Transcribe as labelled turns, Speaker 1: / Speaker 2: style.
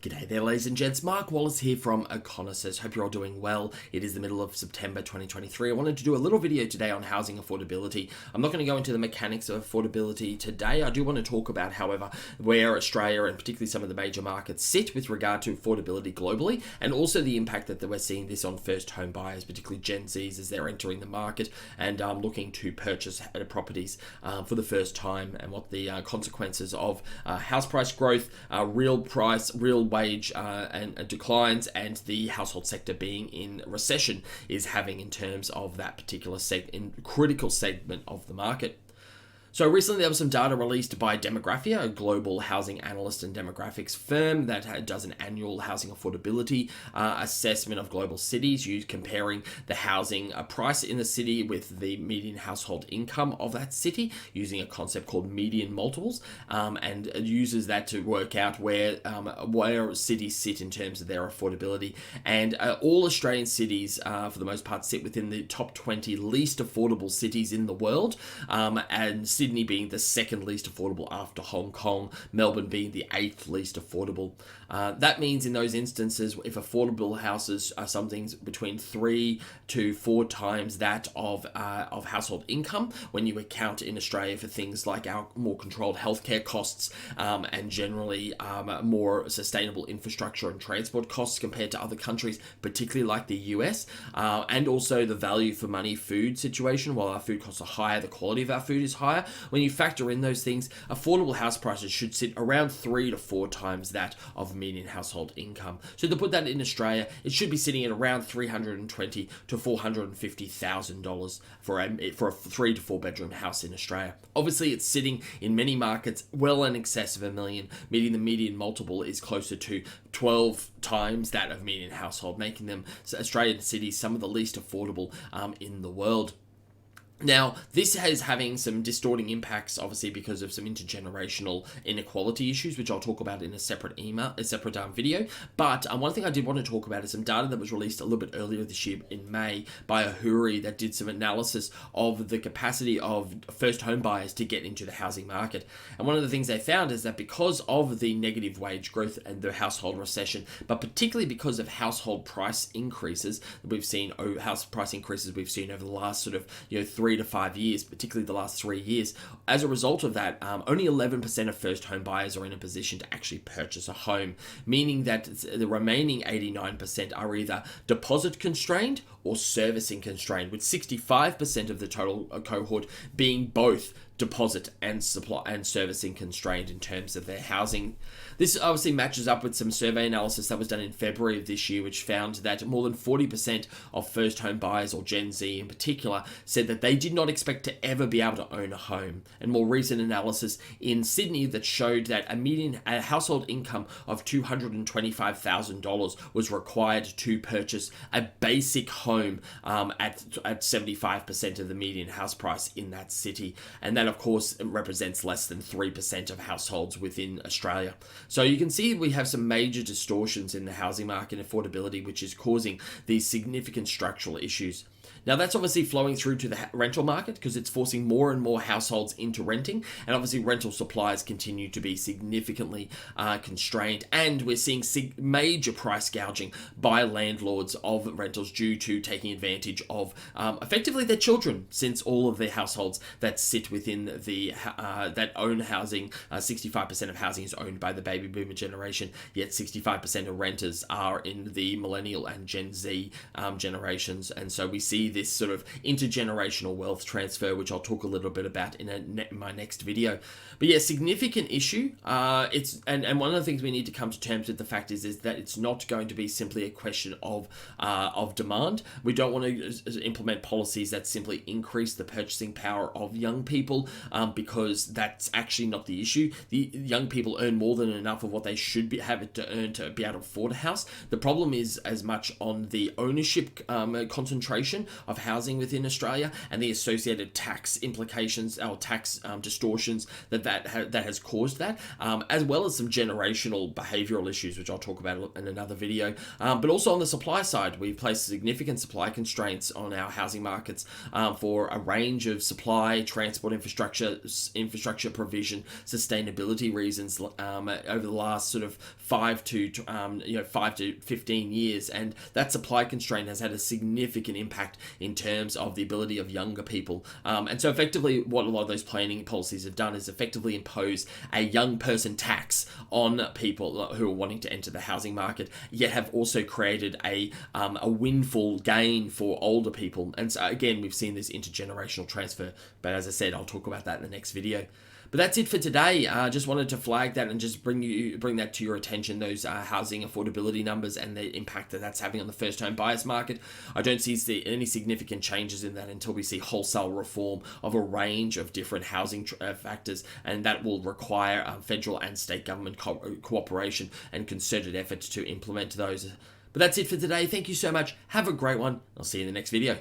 Speaker 1: G'day there, ladies and gents. Mark Wallace here from Econisis. Hope you're all doing well. It is the middle of September 2023. I wanted to do a little video today on housing affordability. I'm not going to go into the mechanics of affordability today. I do want to talk about, however, where Australia and particularly some of the major markets sit with regard to affordability globally, and also the impact that we're seeing this on first home buyers, particularly Gen Zs, as they're entering the market and looking to purchase properties for the first time, and what the consequences of house price growth, real wage and declines, and the household sector being in recession is having in terms of that particular critical segment of the market. So recently there was some data released by Demographia, a global housing analyst and demographics firm that does an annual housing affordability assessment of global cities, comparing the housing price in the city with the median household income of that city using a concept called median multiples, and uses that to work out where cities sit in terms of their affordability. And all Australian cities, for the most part, sit within the top 20 least affordable cities in the world, and Sydney being the second least affordable after Hong Kong, Melbourne being the 8th least affordable. That means in those instances, if affordable houses are something between 3 to 4 times that of household income, when you account in Australia for things like our more controlled healthcare costs, and generally more sustainable infrastructure and transport costs compared to other countries, particularly like the US, and also the value for money food situation. While our food costs are higher, the quality of our food is higher. When you factor in those things, affordable house prices should sit around 3 to 4 times that of median household income. So to put that in Australia, it should be sitting at around $320,000 to $450,000 for a 3 to 4 bedroom house in Australia. Obviously, it's sitting in many markets well in excess of $1 million, meaning the median multiple is closer to 12 times that of median household, making them Australian cities some of the least affordable in the world. Now, this is having some distorting impacts, obviously, because of some intergenerational inequality issues, which I'll talk about in a separate video. But one thing I did want to talk about is some data that was released a little bit earlier this year in May by Ahuri that did some analysis of the capacity of first home buyers to get into the housing market. And one of the things they found is that because of the negative wage growth and the household recession, but particularly because of household price increases that we've seen, over the last sort of 3 to 5 years, particularly the last 3 years. As a result of that, only 11% of first home buyers are in a position to actually purchase a home, meaning that the remaining 89% are either deposit constrained or servicing constrained, with 65% of the total cohort being both deposit and supply and servicing constrained in terms of their housing. This obviously matches up with some survey analysis that was done in February of this year, which found that more than 40% of first home buyers, or Gen Z in particular, said that they did not expect to ever be able to own a home. And more recent analysis in Sydney that showed that a household income of $225,000 was required to purchase a basic home at 75% of the median house price in that city. And that, of course, represents less than 3% of households within Australia. So you can see we have some major distortions in the housing market affordability, which is causing these significant structural issues. Now, that's obviously flowing through to the rental market because it's forcing more and more households into renting, and obviously rental supplies continue to be significantly constrained, and we're seeing major price gouging by landlords of rentals due to taking advantage of effectively their children, since all of the households that sit within that own housing, 65% of housing is owned by the baby boomer generation, yet 65% of renters are in the millennial and Gen Z generations, and so we see this sort of intergenerational wealth transfer, which I'll talk a little bit about in my next video. But yeah, significant issue. And one of the things we need to come to terms with the fact is that it's not going to be simply a question of demand. We don't want to implement policies that simply increase the purchasing power of young people, because that's actually not the issue. The young people earn more than enough of what they should have to earn to be able to afford a house. The problem is as much on the ownership concentration of housing within Australia and the associated tax implications or tax distortions that has caused that, as well as some generational behavioural issues, which I'll talk about in another video. But also on the supply side, we've placed significant supply constraints on our housing markets for a range of supply, transport infrastructure provision, sustainability reasons over the last sort of 5 to 15 years, and that supply constraint has had a significant impact in terms of the ability of younger people. And so effectively what a lot of those planning policies have done is effectively impose a young person tax on people who are wanting to enter the housing market, yet have also created a windfall gain for older people. And so again, we've seen this intergenerational transfer, but as I said, I'll talk about that in the next video. But that's it for today. Just wanted to flag that and just bring that to your attention, those housing affordability numbers and the impact that that's having on the first home buyers market. I don't see any significant changes in that until we see wholesale reform of a range of different housing factors, and that will require federal and state government cooperation and concerted efforts to implement those. But that's it for today. Thank you so much. Have a great one. I'll see you in the next video.